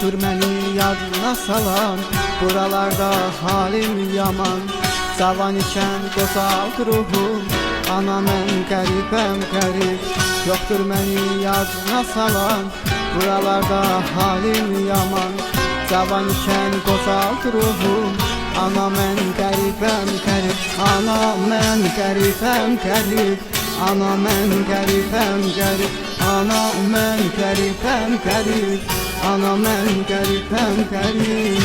Yoktur məni yadına salan, buralarda halim yaman. Cavan ikən qozalt ruhum, ana mən qəribəm qərib. Yoktur məni yadına salan, buralarda halim yaman. Cavan ikən qozalt ruhum, ana mən qəribəm qərib. Ana mən qəribəm qərib, ana mən qəribəm qərib. Ana mən qəribəm qərib, ana mən qəribəm qərib.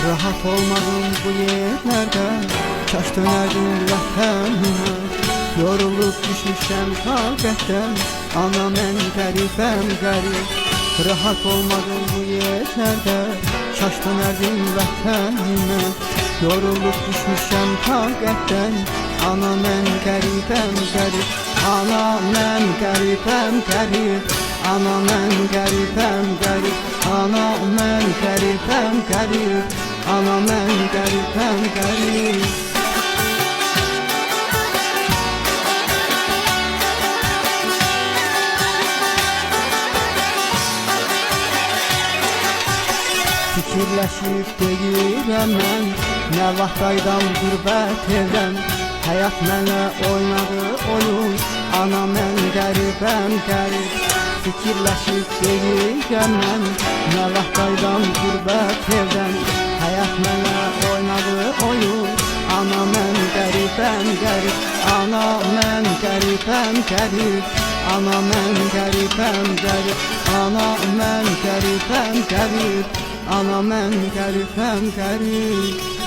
Rahat olmadım bu yerlerde, kaş dönerdim vətənimə. Yorulup düşmüşəm taqətdən, ana mən qəribəm qərib. Rahat olmadım bu yerlerde, kaş dönerdim vətənimə. Yorulup düşmüşəm taqətdən, ana mən qəribəm qərib. Ana mən qəribəm qərib, ana mən qəribəm qərib. Ana mən qəribəm qərib, ana mən qəribəm qərib. Fikirləşib deyirəm mən, nə vaxt qaydam qürbət evdən. Həyat mənə oynadı oyun, ana mən qəribəm qərib. Fikirləşib deyirəm mən, nə vaxt qaydam qürbət evdən. Həyat mənə oynadı oyun, ana mən qəribəm qərib. Ana mən qəribəm qərib, ana mən qəribəm qərib. Ana mən qəribəm qərib, ana mən qəribəm qərib.